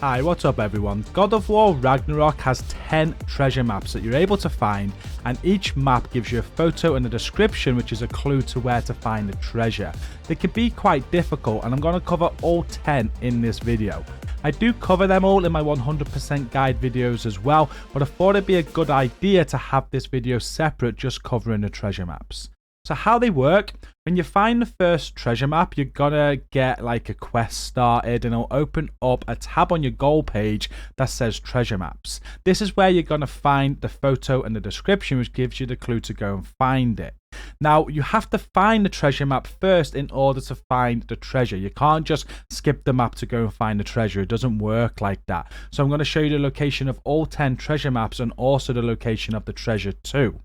Hi, what's up everyone? God of War Ragnarok has 10 treasure maps that you're able to find, and each map gives you a photo and a description which is a clue to where to find the treasure. They can be quite difficult, and I'm going to cover all 10 in this video. I do cover them all in my 100% guide videos as well, but I thought it'd be a good idea to have this video separate just covering the treasure maps. So how they work: when you find the first treasure map, you're gonna get like a quest started and it'll open up a tab on your goal page that says treasure maps. This is where you're gonna find the photo and the description, which gives you the clue to go and find it. Now, you have to find the treasure map first in order to find the treasure. You can't just skip the map to go and find the treasure. It doesn't work like that. So I'm going to show you the location of all 10 treasure maps and also the location of the treasure too.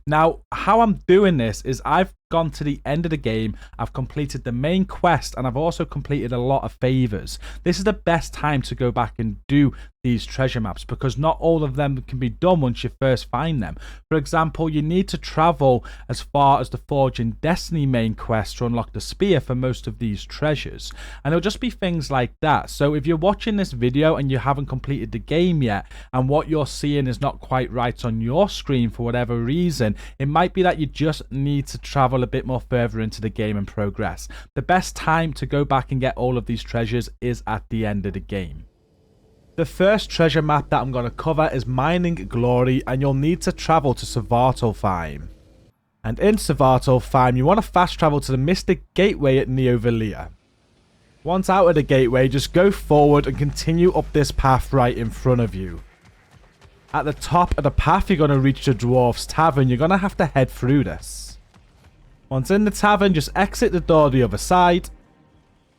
Now, how I'm doing this is I've gone to the end of the game, I've completed the main quest, and I've also completed a lot of favors. This is the best time to go back and do these treasure maps because not all of them can be done once you first find them. For example, you need to travel as far as the Forged in Destiny main quest to unlock the spear for most of these treasures, and it'll just be things like that. So if you're watching this video and you haven't completed the game yet and what you're seeing is not quite right on your screen for whatever reason, it might be that you just need to travel a bit more further into the game and progress. The best time to go back and get all of these treasures is at the end of the game. The first treasure map that I'm going to cover is Mining Glory, and you'll need to travel to Svartalfheim. And in Svartalfheim, you want to fast travel to the Mystic Gateway at Neovelia. Once out of the gateway, just go forward and continue up this path right in front of you. At the top of the path, you're going to reach the Dwarf's Tavern. You're going to have to head through this. Once in the tavern, just exit the door the other side.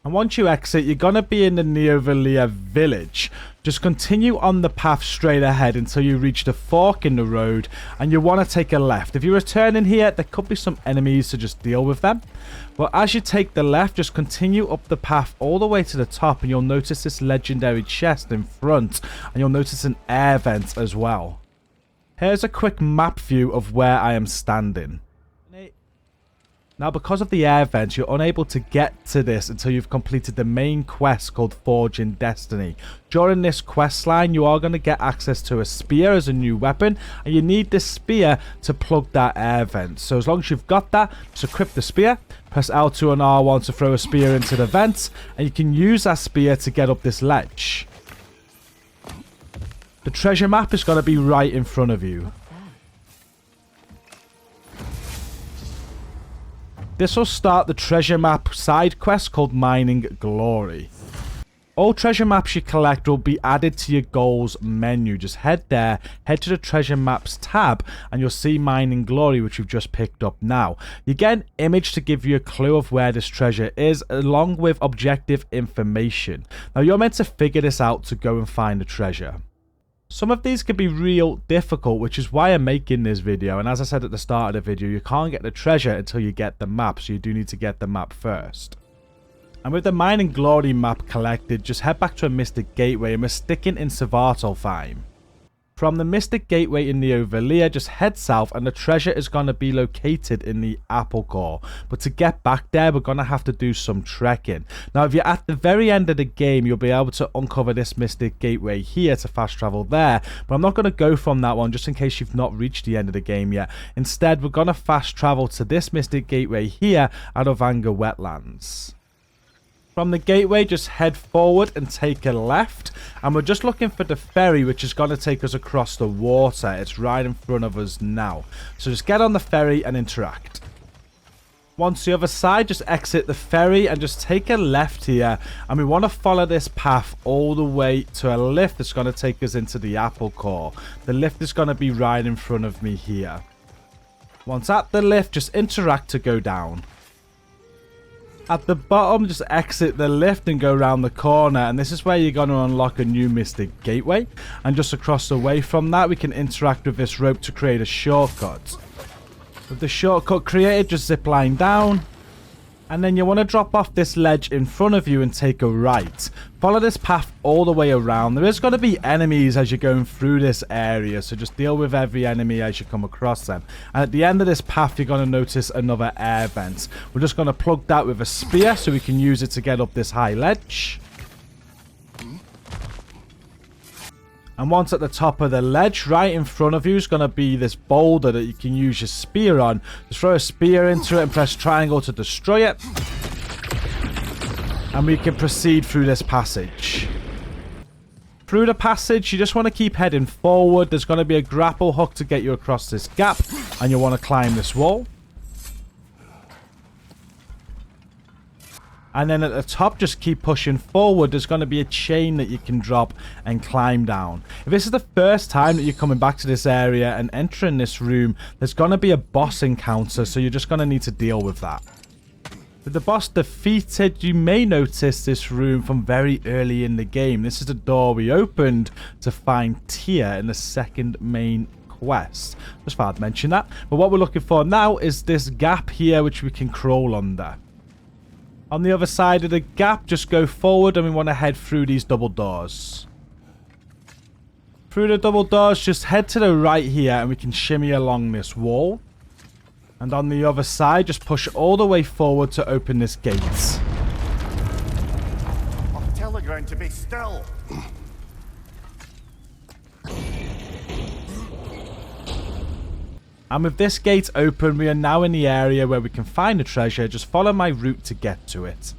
And once you exit, you're going to be in the Neovelia village. Just continue on the path straight ahead until you reach the fork in the road, and you want to take a left. If you return in here, there could be some enemies, so just deal with them. But as you take the left, just continue up the path all the way to the top, and you'll notice this legendary chest in front, and you'll notice an air vent as well. Here's a quick map view of where I am standing. Now, because of the air vents, you're unable to get to this until you've completed the main quest called Forged in Destiny. During this quest line, you are going to get access to a spear as a new weapon, and you need this spear to plug that air vent. So as long as you've got that, just equip the spear, press L2 and R1 to throw a spear into the vent, and you can use that spear to get up this ledge. The treasure map is going to be right in front of you. This will start the treasure map side quest called Mining Glory. All treasure maps you collect will be added to your goals menu. Just head there, head to the treasure maps tab, and you'll see Mining Glory, which we've just picked up now. You get an image to give you a clue of where this treasure is, along with objective information. Now, you're meant to figure this out to go and find the treasure. Some of these can be real difficult, which is why I'm making this video, and as I said at the start of the video, you can't get the treasure until you get the map, so you do need to get the map first. And with the Mining Glory map collected, just head back to a Mystic Gateway, and we're sticking in Svartalfheim. From the Mystic Gateway in Neovelia, just head south, and the treasure is going to be located in the Apple Core. But to get back there, we're going to have to do some trekking. Now, if you're at the very end of the game, you'll be able to uncover this Mystic Gateway here to fast travel there. But I'm not going to go from that one, just in case you've not reached the end of the game yet. Instead, we're going to fast travel to this Mystic Gateway here at Ovanga Wetlands. From the gateway, just head forward and take a left, and we're just looking for the ferry, which is going to take us across the water. It's right in front of us now, so just get on the ferry and interact. Once the other side, just exit the ferry and just take a left here, and we want to follow this path all the way to a lift that's going to take us into the Apple Core. The lift is going to be right in front of me here. Once at the lift, just interact to go down. At the bottom, just exit the lift and go around the corner, and this is where you're going to unlock a new Mystic Gateway. And just across the way from that, we can interact with this rope to create a shortcut. With the shortcut created, just zip line down, and then you want to drop off this ledge in front of you and take a right. Follow this path all the way around. There is going to be enemies as you're going through this area, so just deal with every enemy as you come across them. And at the end of this path, you're going to notice another air vent. We're just going to plug that with a spear so we can use it to get up this high ledge. And once at the top of the ledge, right in front of you, is going to be this boulder that you can use your spear on. Just throw a spear into it and press triangle to destroy it. And we can proceed through this passage. Through the passage, you just want to keep heading forward. There's going to be a grapple hook to get you across this gap. And you'll want to climb this wall. And then at the top, just keep pushing forward. There's going to be a chain that you can drop and climb down. If this is the first time that you're coming back to this area and entering this room, there's going to be a boss encounter, so you're just going to need to deal with that. With the boss defeated, you may notice this room from very early in the game. This is the door we opened to find Tear in the second main quest. Just thought I'd mention that. But what we're looking for now is this gap here, which we can crawl under. On the other side of the gap, just go forward and we want to head through these double doors. Through the double doors, just head to the right here and we can shimmy along this wall. And on the other side, just push all the way forward to open this gate. I'll tell the ground to be still. And with this gate open, we are now in the area where we can find the treasure. Just follow my route to get to it.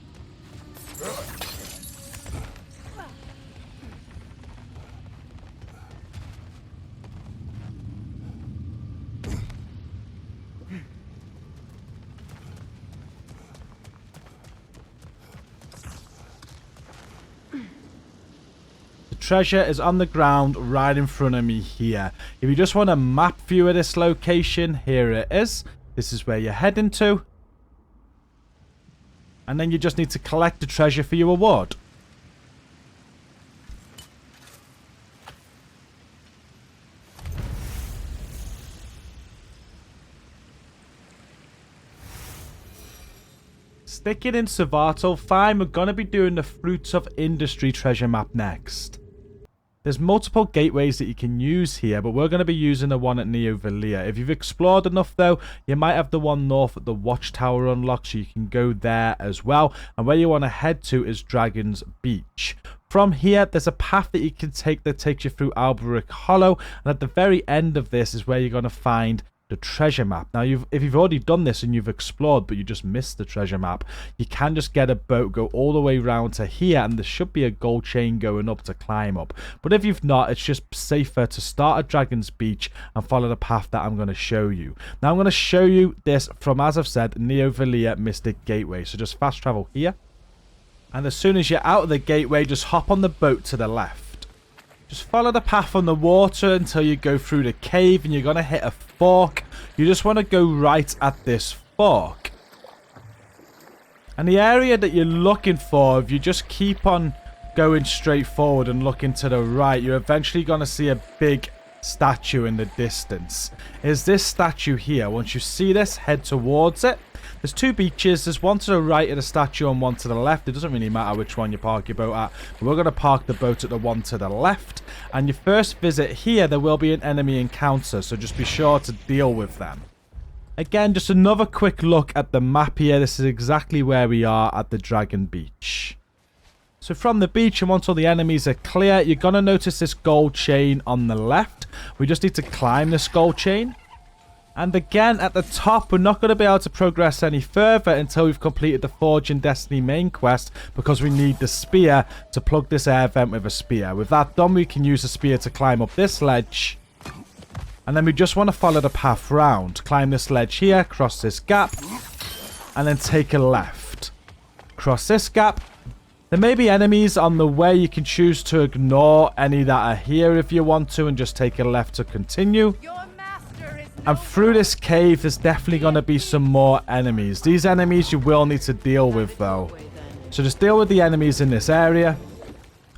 Treasure is on the ground right in front of me here. If you just want a map view of this location, here it is. This is where you're heading to. And then you just need to collect the treasure for your reward. Sticking in Svartalfheim, we're going to be doing the Fruits of Industry treasure map next. There's multiple gateways that you can use here, but we're going to be using the one at Neo Velia. If you've explored enough, though, you might have the one north at the Watchtower unlocked, so you can go there as well. And where you want to head to is Dragon's Beach. From here, there's a path that you can take that takes you through Alberic Hollow, and at the very end of this is where you're going to find the treasure map. Now, if you've already done this and you've explored, but you just missed the treasure map, you can just get a boat, go all the way around to here, and there should be a gold chain going up to climb up. But if you've not, it's just safer to start at Dragon's Beach and follow the path that I'm going to show you. Now, I'm going to show you this from, as I've said, Neo Velia Mystic Gateway. So just fast travel here. And as soon as you're out of the gateway, just hop on the boat to the left. Just follow the path on the water until you go through the cave and you're going to hit a fork. You just want to go right at this fork. And the area that you're looking for, if you just keep on going straight forward and looking to the right, you're eventually going to see a big statue in the distance. Is this statue here. Once you see this, head towards it. There's two beaches. There's one to the right of the statue and one to the left. It doesn't really matter which one you park your boat at. But we're going to park the boat at the one to the left. And your first visit here, there will be an enemy encounter. So just be sure to deal with them. Again, just another quick look at the map here. This is exactly where we are at the Dragon Beach. So from the beach, and once all the enemies are clear, you're going to notice this gold chain on the left. We just need to climb this gold chain. And again, at the top, we're not going to be able to progress any further until we've completed the Forge in Destiny main quest, because we need the spear to plug this air vent with a spear. With that done, we can use the spear to climb up this ledge. And then we just want to follow the path round. Climb this ledge here, cross this gap, and then take a left. Cross this gap. There may be enemies on the way. You can choose to ignore any that are here if you want to and just take a left to continue. And through this cave, there's definitely going to be some more enemies. These enemies you will need to deal with, though. So just deal with the enemies in this area.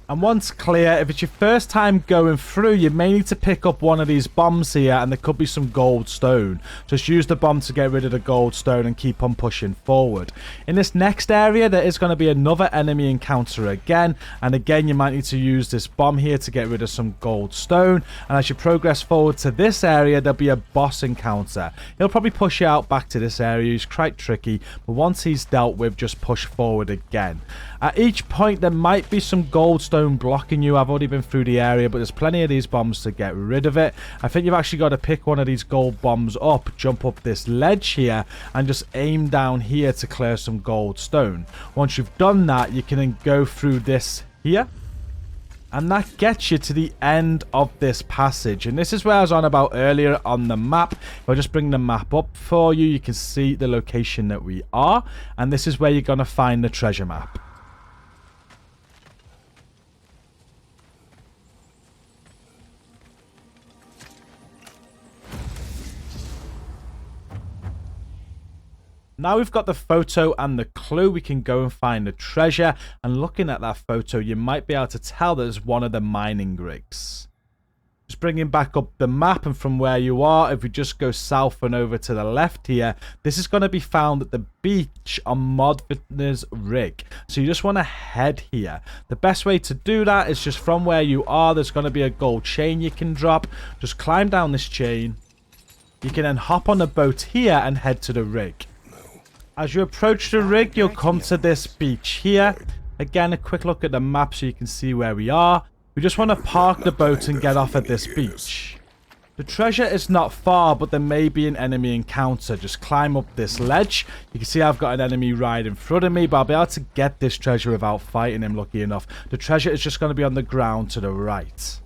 And once clear, if it's your first time going through, you may need to pick up one of these bombs here, and there could be some gold stone. Just use the bomb to get rid of the gold stone and keep on pushing forward. In this next area, there is going to be another enemy encounter again, and again, you might need to use this bomb here to get rid of some gold stone. And as you progress forward to this area, there'll be a boss encounter. He'll probably push you out back to this area. He's quite tricky, but once he's dealt with, just push forward again. At each point, there might be some gold stone sandstone blocking you. I've already been through the area, but there's plenty of these bombs to get rid of it. I think you've actually got to pick one of these gold bombs up, jump up this ledge here, and just aim down here to clear some gold stone. Once you've done that, you can then go through this here. And that gets you to the end of this passage. And this is where I was on about earlier on the map. If I just bring the map up for you, you can see the location that we are. And this is where you're going to find the treasure map. Now we've got the photo and the clue, we can go and find the treasure. And looking at that photo, you might be able to tell that it's one of the mining rigs. Just bringing back up the map, and from where you are, if we just go south and over to the left here, this is going to be found at the beach on Modvitner's rig. So you just want to head here. The best way to do that is just from where you are, there's going to be a gold chain you can drop. Just climb down this chain. You can then hop on a boat here and head to the rig. As you approach the rig, you'll come to this beach here. Again, a quick look at the map so you can see where we are. We just want to park the boat and get off at this beach. The treasure is not far, but there may be an enemy encounter. Just climb up this ledge. You can see I've got an enemy right in front of me, but I'll be able to get this treasure without fighting him, lucky enough. The treasure is just going to be on the ground to the right.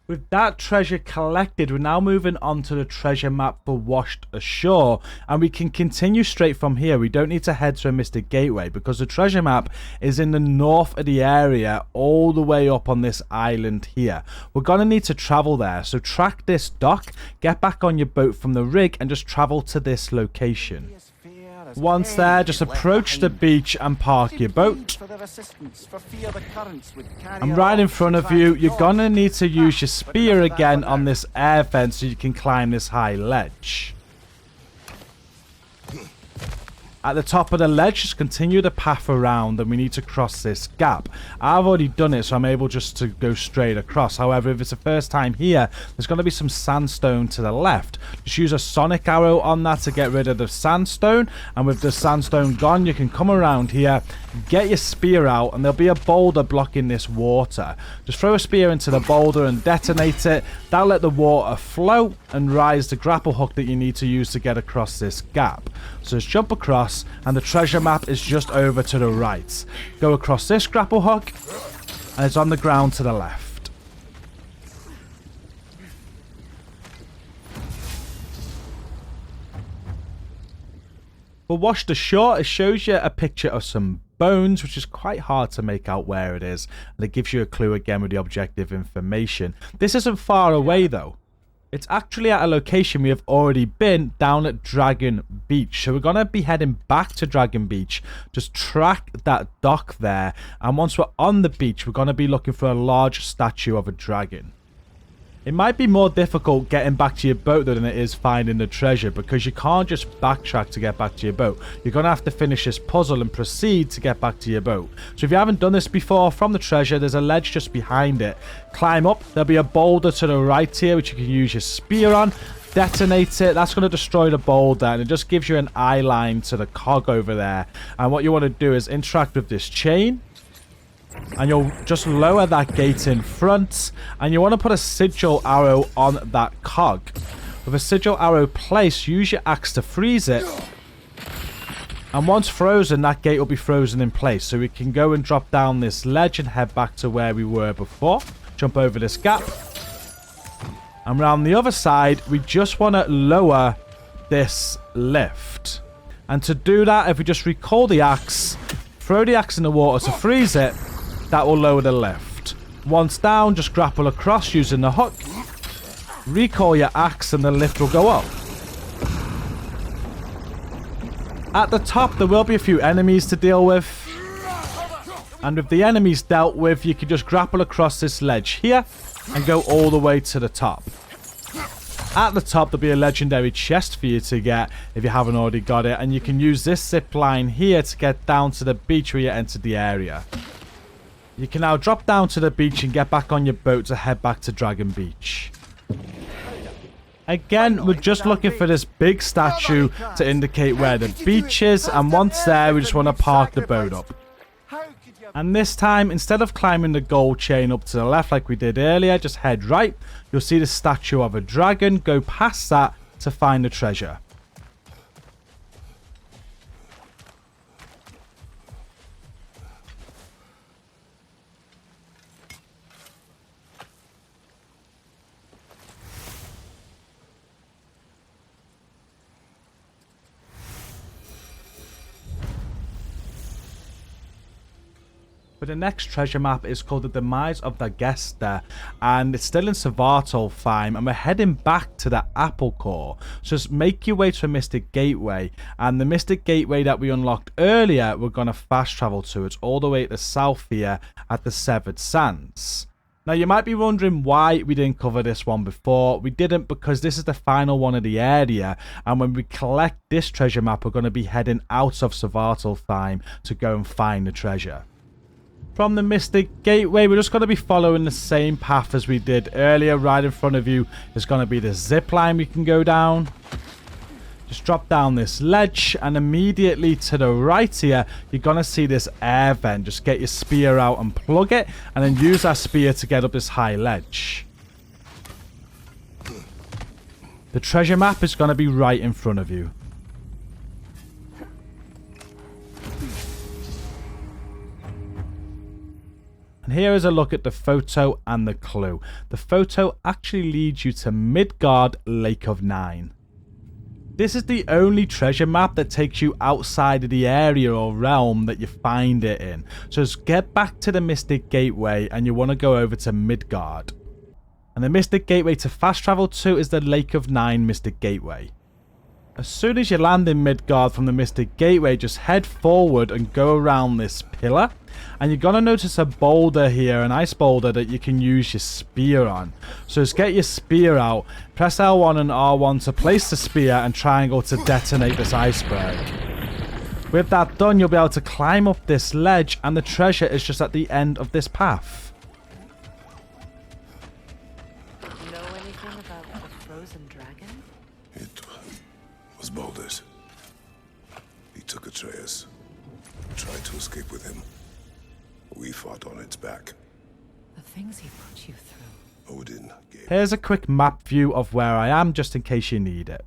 With that treasure collected, we're now moving on to the treasure map for Washed Ashore, and we can continue straight from here. We don't need to head to a Mystic Gateway because the treasure map is in the north of the area, all the way up on this island here. We're going to need to travel there, so track this dock, get back on your boat from the rig, and just travel to this location. Once there, just approach the beach and park your boat. And right in front of you, you're going to need to use your spear again on this air vent so you can climb this high ledge. At the top of the ledge, just continue the path around, and we need to cross this gap. I've already done it, so I'm able just to go straight across. However, if it's the first time here, there's going to be some sandstone to the left. Just use a sonic arrow on that to get rid of the sandstone, and with the sandstone gone, you can come around here, get your spear out, and there'll be a boulder blocking this water. Just throw a spear into the boulder and detonate it. That'll let the water flow and rise the grapple hook that you need to use to get across this gap. So just jump across, and the treasure map is just over to the right. Go across this grapple hook, and it's on the ground to the left. For Washed Ashore, it shows you a picture of some bones, which is quite hard to make out where it is, and it gives you a clue again with the objective information. This isn't far away though. It's actually at a location we have already been, down at Dragon Beach. So we're going to be heading back to Dragon Beach. Just track that dock there. And once we're on the beach, we're going to be looking for a large statue of a dragon. It might be more difficult getting back to your boat though than it is finding the treasure, because you can't just backtrack to get back to your boat. You're going to have to finish this puzzle and proceed to get back to your boat. So if you haven't done this before, from the treasure, there's a ledge just behind it. Climb up. There'll be a boulder to the right here, which you can use your spear on. Detonate it. That's going to destroy the boulder, and it just gives you an eye line to the cog over there. And what you want to do is interact with this chain. And you'll just lower that gate in front, and you want to put a sigil arrow on that cog. With a sigil arrow placed, use your axe to freeze it, and once frozen, that gate will be frozen in place. So we can go and drop down this ledge and head back to where we were before. Jump over this gap, and around the other side, we just want to lower this lift. And to do that, if we just recall the axe, throw the axe in the water to freeze it, that will lower the lift. Once down, just grapple across using the hook. Recoil your axe and the lift will go up. At the top, there will be a few enemies to deal with. And with the enemies dealt with, you can just grapple across this ledge here and go all the way to the top. At the top, there'll be a legendary chest for you to get if you haven't already got it. And you can use this zip line here to get down to the beach where you entered the area. You can now drop down to the beach and get back on your boat to head back to Dragon Beach. Again, we're just looking for this big statue to indicate where the beach is, and once there, we just want to park the boat up. And this time, instead of climbing the gold chain up to the left like we did earlier, just head right. You'll see the statue of a dragon. Go past that to find the treasure. But the next treasure map is called The Demise of the Gesta, and it's still in Svartalfheim, and we're heading back to the Apple Core. So just make your way to a Mystic Gateway, and the Mystic Gateway that we unlocked earlier, we're going to fast travel to. It's all the way to the south here at the Severed Sands. Now you might be wondering why we didn't cover this one before. We didn't because this is the final one of the area, and when we collect this treasure map, we're going to be heading out of Svartalfheim to go and find the treasure. From the Mystic Gateway, we're just going to be following the same path as we did earlier. Right in front of you is going to be the zip line we can go down. Just drop down this ledge, and immediately to the right here, you're going to see this air vent. Just get your spear out and plug it, and then use that spear to get up this high ledge. The treasure map is going to be right in front of you. And here is a look at the photo and the clue. The photo actually leads you to Midgard Lake of Nine. This is the only treasure map that takes you outside of the area or realm that you find it in. So just get back to the Mystic Gateway, and you want to go over to Midgard. And the Mystic Gateway to fast travel to is the Lake of Nine Mystic Gateway. As soon as you land in Midgard from the Mystic Gateway, just head forward and go around this pillar. And you're going to notice a boulder here, an ice boulder that you can use your spear on. So just get your spear out, press L1 and R1 to place the spear, and triangle to detonate this iceberg. With that done, you'll be able to climb up this ledge, and the treasure is just at the end of this path. Know anything about the frozen dragon? It was Baldur's. He took Atreus. Tried to escape with him. We fought on its back. The things he put you through. Odin gave... Here's a quick map view of where I am, just in case you need it.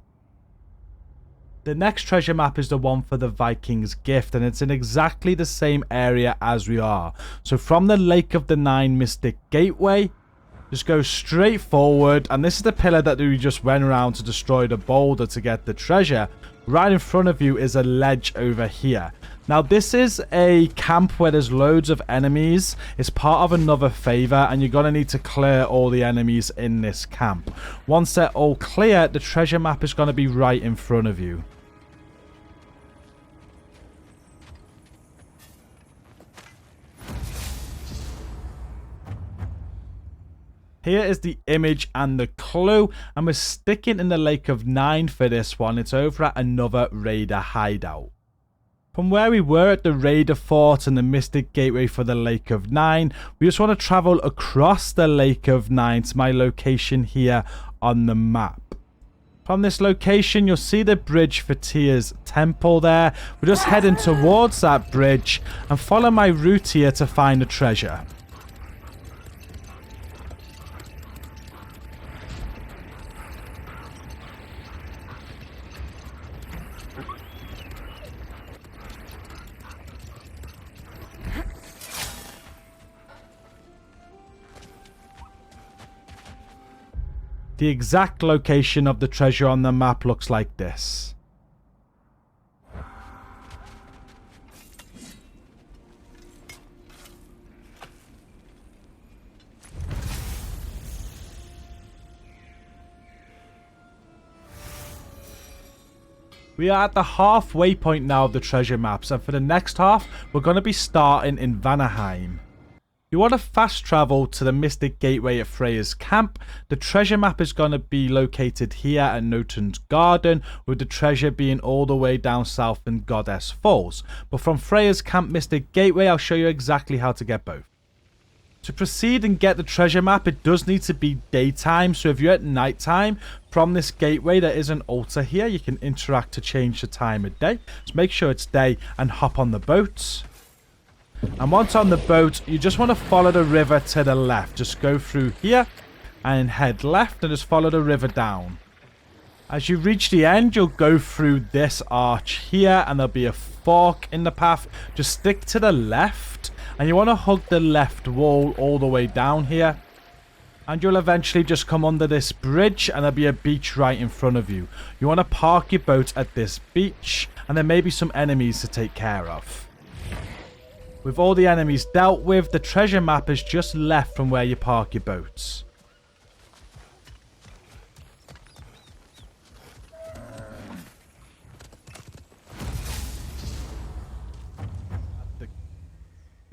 The next treasure map is the one for the Viking's Gift, and it's in exactly the same area as we are. So from the Lake of the Nine Mystic Gateway, just go straight forward, and this is the pillar that we just went around to destroy the boulder to get the treasure. Right in front of you is a ledge over here. Now this is a camp where there's loads of enemies. It's part of another favor, and you're going to need to clear all the enemies in this camp. Once they're all clear, the treasure map is going to be right in front of you. Here is the image and the clue, and we're sticking in the Lake of Nine for this one. It's over at another raider hideout. From where we were at the Raider Fort and the Mystic Gateway for the Lake of Nine, we just want to travel across the Lake of Nine to my location here on the map. From this location, you'll see the bridge for Tyr's temple there. We're just heading towards that bridge and follow my route here to find the treasure. The exact location of the treasure on the map looks like this. We are at the halfway point now of the treasure maps, and for the next half, we're going to be starting in Vanaheim. You want to fast travel to the Mystic Gateway at Freya's camp. The treasure map is going to be located here at Notun's Garden, with the treasure being all the way down south in Goddess Falls. But from Freya's camp, Mystic Gateway, I'll show you exactly how to get both. To proceed and get the treasure map, it does need to be daytime. So if you're at nighttime, from this gateway, there is an altar here. You can interact to change the time of day. So make sure it's day and hop on the boat. And once on the boat, you just want to follow the river to the left. Just go through here and head left and just follow the river down. As you reach the end, you'll go through this arch here and there'll be a fork in the path. Just stick to the left and you want to hug the left wall all the way down here. And you'll eventually just come under this bridge and there'll be a beach right in front of you. You want to park your boat at this beach and there may be some enemies to take care of. With all the enemies dealt with, the treasure map is just left from where you park your boats.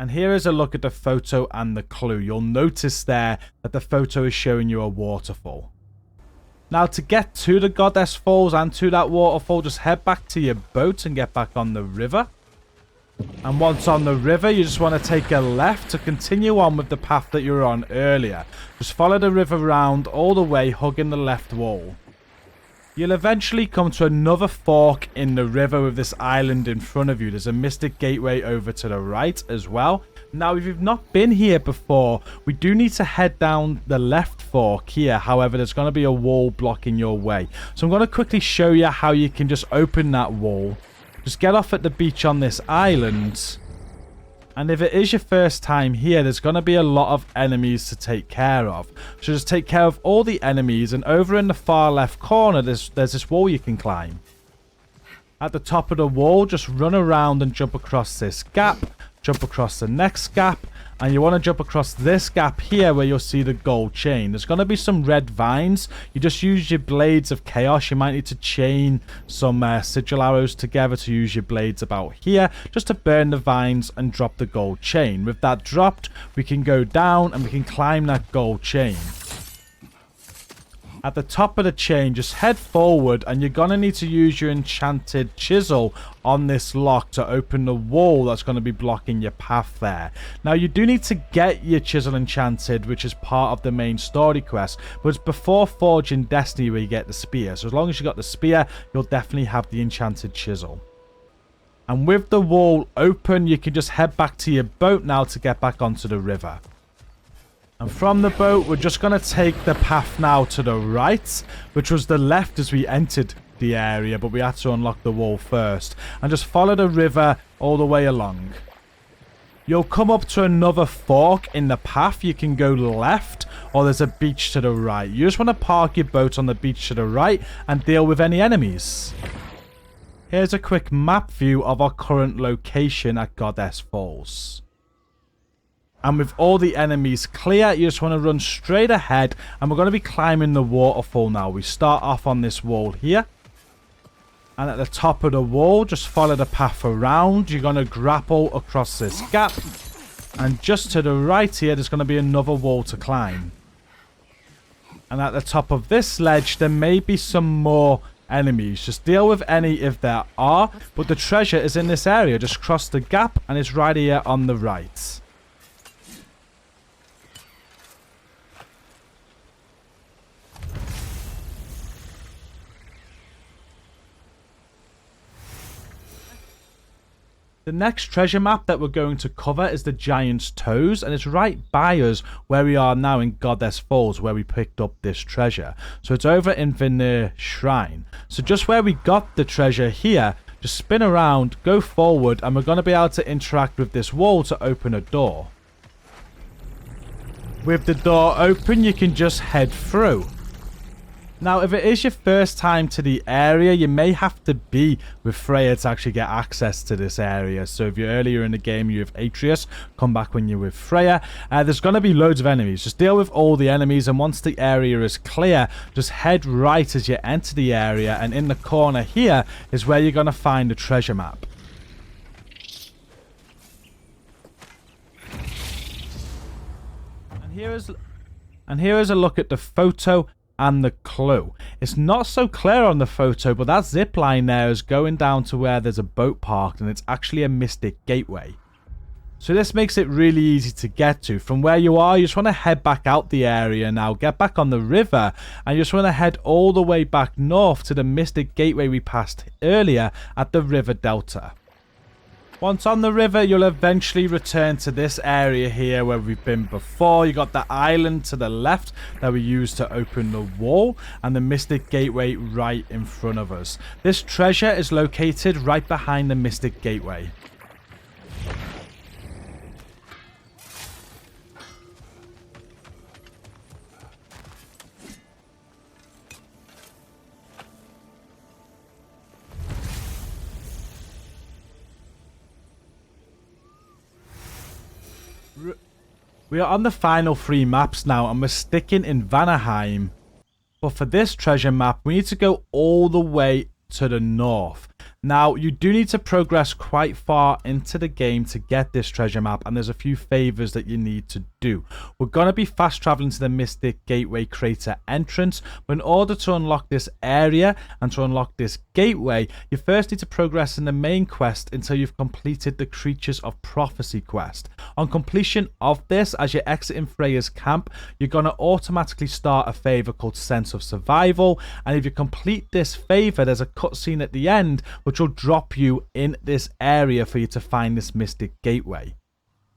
And here is a look at the photo and the clue. You'll notice there that the photo is showing you a waterfall. Now to get to the Goddess Falls and to that waterfall, just head back to your boat and get back on the river. And once on the river, you just want to take a left to continue on with the path that you were on earlier. Just follow the river round all the way, hugging the left wall. You'll eventually come to another fork in the river with this island in front of you. There's a mystic gateway over to the right as well. Now, if you've not been here before, we do need to head down the left fork here. However, there's going to be a wall blocking your way. So I'm going to quickly show you how you can just open that wall. Just get off at the beach on this island. And if it is your first time here, there's going to be a lot of enemies to take care of. So just take care of all the enemies. And over in the far left corner, there's this wall you can climb. At the top of the wall, just run around and jump across this gap. Jump across the next gap. And you want to jump across this gap here where you'll see the gold chain. There's going to be some red vines. You just use your blades of chaos. You might need to chain some sigil arrows together to use your blades about here. Just to burn the vines and drop the gold chain. With that dropped, we can go down and we can climb that gold chain. At the top of the chain, just head forward and you're going to need to use your enchanted chisel on this lock to open the wall that's going to be blocking your path there. Now, you do need to get your chisel enchanted, which is part of the main story quest, but it's before Forging Destiny where you get the spear. So as long as you got the spear, you'll definitely have the enchanted chisel. And with the wall open, you can just head back to your boat now to get back onto the river. And from the boat, we're just going to take the path now to the right, which was the left as we entered the area, but we had to unlock the wall first. And just follow the river all the way along. You'll come up to another fork in the path. You can go left, or there's a beach to the right. You just want to park your boat on the beach to the right and deal with any enemies. Here's a quick map view of our current location at Goddess Falls. And with all the enemies clear, you just want to run straight ahead. And we're going to be climbing the waterfall now. We start off on this wall here. And at the top of the wall, just follow the path around. You're going to grapple across this gap. And just to the right here, there's going to be another wall to climb. And at the top of this ledge, there may be some more enemies. Just deal with any if there are. But the treasure is in this area. Just cross the gap and it's right here on the right. The next treasure map that we're going to cover is the Giant's Toes, and it's right by us where we are now in Goddess Falls, where we picked up this treasure. So it's over in Vinir Shrine. So just where we got the treasure here, just spin around, go forward, and we're going to be able to interact with this wall to open a door. With the door open, you can just head through. Now, if it is your first time to the area, you may have to be with Freya to actually get access to this area. So if you're earlier in the game, you have Atreus, come back when you're with Freya. There's going to be loads of enemies. Just deal with all the enemies, and once the area is clear, just head right as you enter the area, and in the corner here is where you're going to find the treasure map. And here is a look at the photo and the clue. It's not so clear on the photo, but that zip line there is going down to where there's a boat parked, and it's actually a mystic gateway. So this makes it really easy to get to. From where you are, you just want to head back out the area now, get back on the river, and you just want to head all the way back north to the Mystic Gateway we passed earlier at the River Delta. Once on the river, you'll eventually return to this area here where we've been before. You got the island to the left that we used to open the wall, and the Mystic Gateway right in front of us. This treasure is located right behind the Mystic Gateway. We are on the final 3 maps now, and we're sticking in Vanaheim. But for this treasure map, we need to go all the way to the north. Now, you do need to progress quite far into the game to get this treasure map, and there's a few favors that you need to do. We're going to be fast traveling to the Mystic Gateway crater entrance, but in order to unlock this area and to unlock this gateway, you first need to progress in the main quest until you've completed the Creatures of Prophecy quest. On completion of this, as you're exiting Freya's camp, you're going to automatically start a favor called Sense of Survival, and if you complete this favor, there's a cutscene at the end which will drop you in this area for you to find this Mystic Gateway.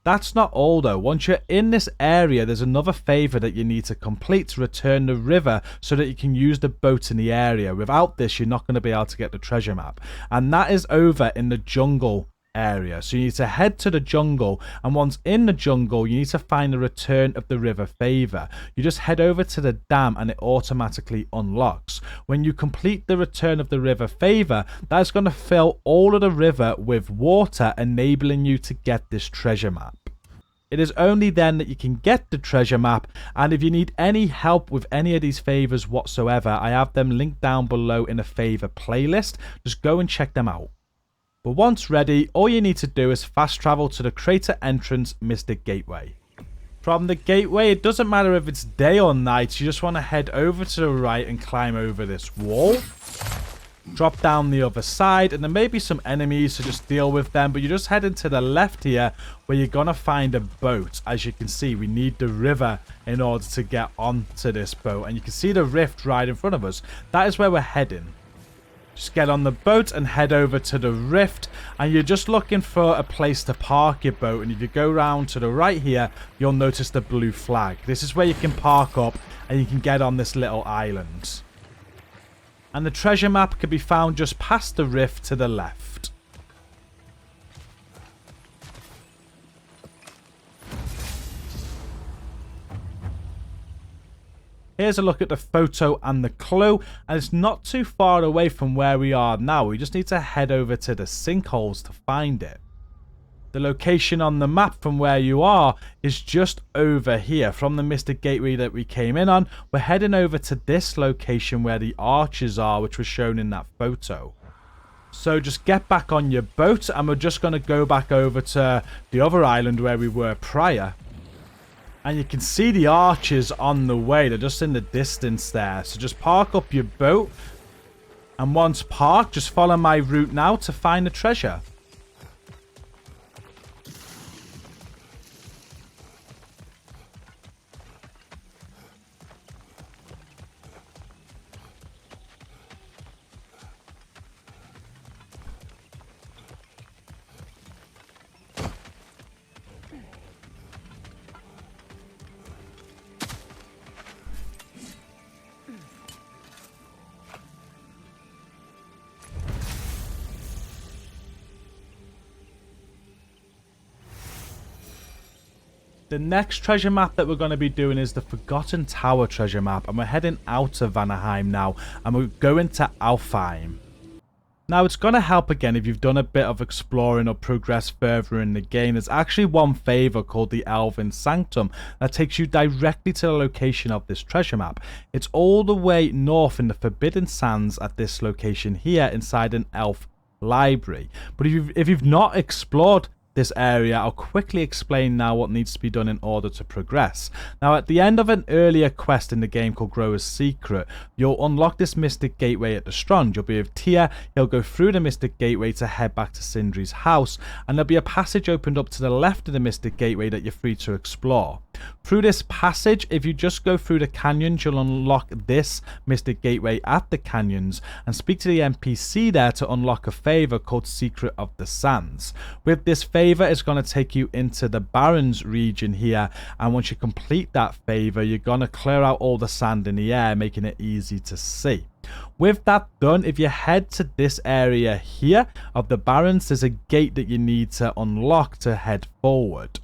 That's not all though. Once you're in this area, there's another favor that you need to complete to return the river so that you can use the boat in the area. Without this, you're not going to be able to get the treasure map. And that is over in the jungle area. So you need to head to the jungle, and once in the jungle, you need to find the return of the river favor. You just head over to the dam and it automatically unlocks. When you complete the return of the river favor, that's going to fill all of the river with water, enabling you to get this treasure map. It is only then that you can get the treasure map, and if you need any help with any of these favors whatsoever, I have them linked down below in a favor playlist. Just go and check them out. But once ready, all you need to do is fast travel to the crater entrance Mystic Gateway. From the gateway, it doesn't matter if it's day or night, you just want to head over to the right and climb over this wall. Drop down the other side, and there may be some enemies, so just deal with them. But you're just heading to the left here, where you're going to find a boat. As you can see, we need the river in order to get onto this boat. And you can see the rift right in front of us. That is where we're heading. Just get on the boat and head over to the rift, and you're just looking for a place to park your boat. And if you go round to the right here, you'll notice the blue flag. This is where you can park up and you can get on this little island. And the treasure map can be found just past the rift to the left. Here's a look at the photo and the clue, and it's not too far away from where we are now. We just need to head over to the sinkholes to find it. The location on the map from where you are is just over here. From the Mystic Gateway that we came in on, we're heading over to this location where the arches are, which was shown in that photo. So just get back on your boat, and we're just going to go back over to the other island where we were prior. And you can see the arches on the way. They're just in the distance there. So just park up your boat. And once parked, just follow my route now to find the treasure. The next treasure map that we're going to be doing is the Forgotten Tower treasure map, and we're heading out of Vanaheim now, and we're going to Alfheim. Now, it's going to help again if you've done a bit of exploring or progress further in the game. There's actually one favor called the Elven Sanctum that takes you directly to the location of this treasure map. It's all the way north in the Forbidden Sands at this location here inside an elf library. But if you've not explored this area, I'll quickly explain now what needs to be done in order to progress. Now, at the end of an earlier quest in the game called Grower's Secret, you'll unlock this Mystic Gateway at the Strand. You'll be with Tyr, he'll go through the Mystic Gateway to head back to Sindri's house, and there'll be a passage opened up to the left of the Mystic Gateway that you're free to explore. Through this passage, if you just go through the canyons, you'll unlock this Mystic Gateway at the canyons and speak to the NPC there to unlock a favor called Secret of the Sands. With this favor, it's going to take you into the Barrens region here, and once you complete that favor, you're going to clear out all the sand in the air, making it easy to see. With that done, if you head to this area here of the Barrens, there's a gate that you need to unlock to head forward.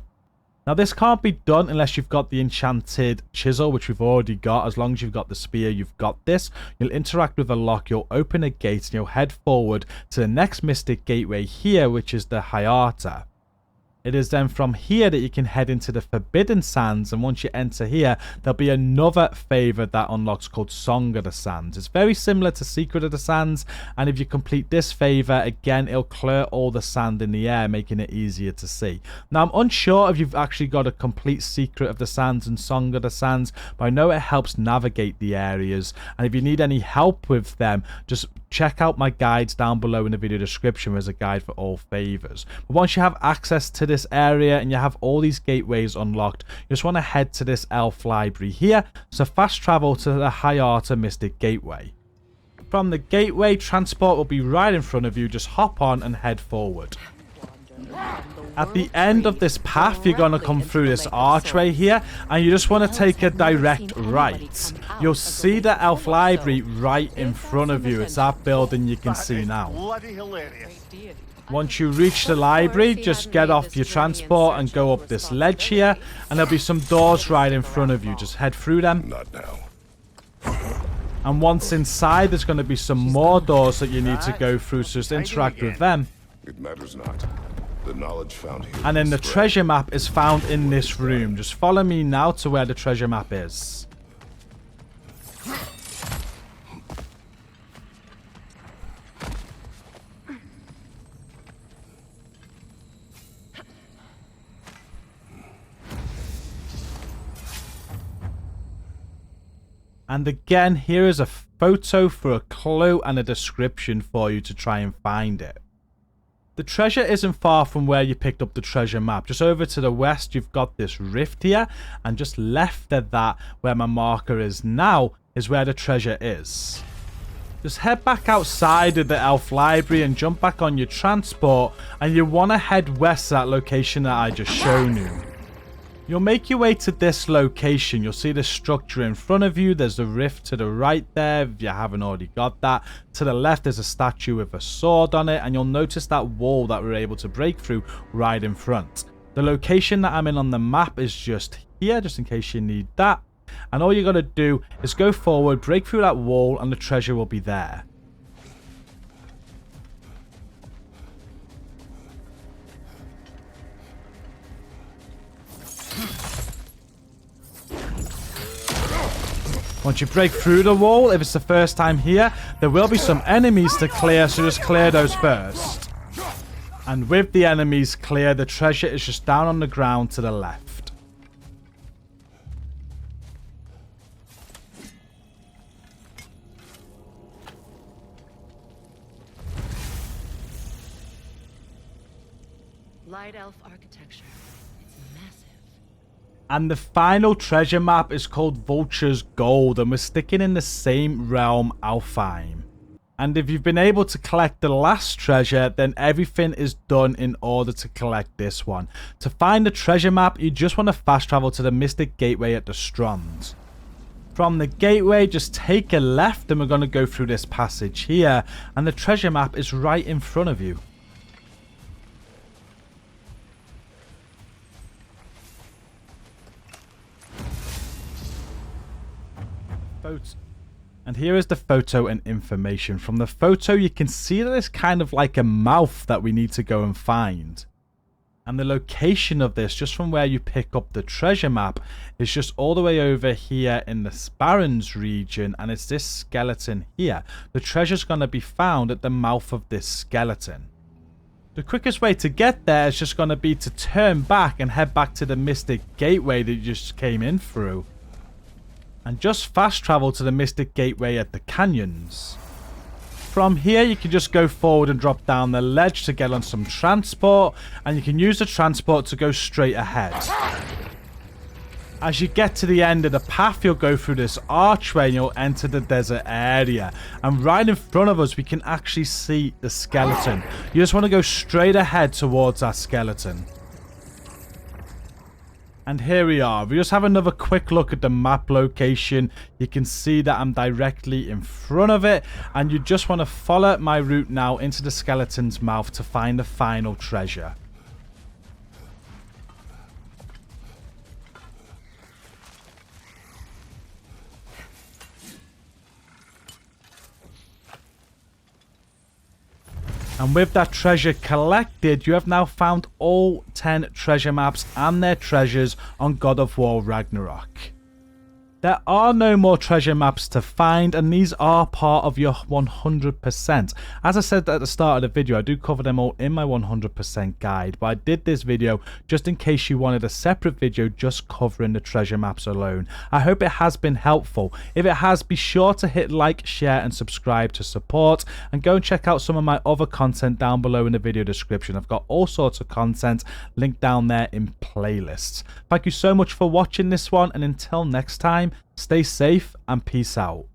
Now, this can't be done unless you've got the enchanted chisel, which we've already got. As long as you've got the spear, you've got this. You'll interact with a lock, you'll open a gate, and you'll head forward to the next Mystic Gateway here, which is the Hyarta. It is then from here that you can head into the Forbidden Sands, and once you enter here, there'll be another favor that unlocks called Song of the Sands. It's very similar to Secret of the Sands, and if you complete this favor, again, it'll clear all the sand in the air, making it easier to see. Now, I'm unsure if you've actually got a complete Secret of the Sands and Song of the Sands, but I know it helps navigate the areas, and if you need any help with them, just check out my guides down below in the video description. There's a guide for all favors. But once you have access to this area and you have all these gateways unlocked, you just want to head to this elf library here. So fast travel to the Hyarta Mystic Gateway. From the gateway, transport will be right in front of you. Just hop on and head forward. At the end of this path, you're going to come through this archway here, and you just want to take a direct right. You'll see the elf library right in front of you. It's that building you can see now. Bloody hilarious. Once you reach the library, just get off your transport and go up this ledge here, and there'll be some doors right in front of you. Just head through them. Not now. And once inside, there's going to be some more doors that you need to go through, so just interact with them. It matters not. The knowledge found here. And then the is spread. treasure map is found in this room. Just follow me now to where the treasure map is. And again, here is a photo for a clue and a description for you to try and find it. The treasure isn't far from where you picked up the treasure map. Just over to the west, you've got this rift here, and just left of that, where my marker is now, is where the treasure is. Just head back outside of the elf library and jump back on your transport, and you want to head west to that location that I just shown you. You'll make your way to this location. You'll see the structure in front of you. There's the rift to the right there, if you haven't already got that. To the left, there's a statue with a sword on it, and you'll notice that wall that we're able to break through right in front. The location that I'm in on the map is just here, just in case you need that. And all you got to do is go forward, break through that wall, and the treasure will be there. Once you break through the wall, if it's the first time here, there will be some enemies to clear, so just clear those first. And with the enemies clear, the treasure is just down on the ground to the left. Light elf architecture. It's massive. And the final treasure map is called Vulture's Gold, and we're sticking in the same realm, Alfheim. And if you've been able to collect the last treasure, then everything is done in order to collect this one. To find the treasure map, you just want to fast travel to the Mystic Gateway at the Strand. From the gateway, just take a left, and we're going to go through this passage here, and the treasure map is right in front of you. And here is the photo and information. From the photo, you can see that it's kind of like a mouth that we need to go and find. And the location of this, just from where you pick up the treasure map, is just all the way over here in the Barrens region, and it's this skeleton here. The treasure's going to be found at the mouth of this skeleton. The quickest way to get there is just going to be to turn back and head back to the Mystic Gateway that you just came in through. And just fast travel to the Mystic Gateway at the canyons. From here you can just go forward and drop down the ledge to get on some transport, and you can use the transport to go straight ahead. As you get to the end of the path, you'll go through this archway and you'll enter the desert area. And right in front of us, we can actually see the skeleton. You just want to go straight ahead towards that skeleton. And here we are. We just have another quick look at the map location. You can see that I'm directly in front of it. And you just want to follow my route now into the skeleton's mouth to find the final treasure. And with that treasure collected, you have now found all 10 treasure maps and their treasures on God of War Ragnarok. There are no more treasure maps to find, and these are part of your 100%. As I said at the start of the video, I do cover them all in my 100% guide, but I did this video just in case you wanted a separate video just covering the treasure maps alone. I hope it has been helpful. If it has, be sure to hit like, share and subscribe to support, and go and check out some of my other content down below in the video description. I've got all sorts of content linked down there in playlists. Thank you so much for watching this one, and until next time, stay safe and peace out.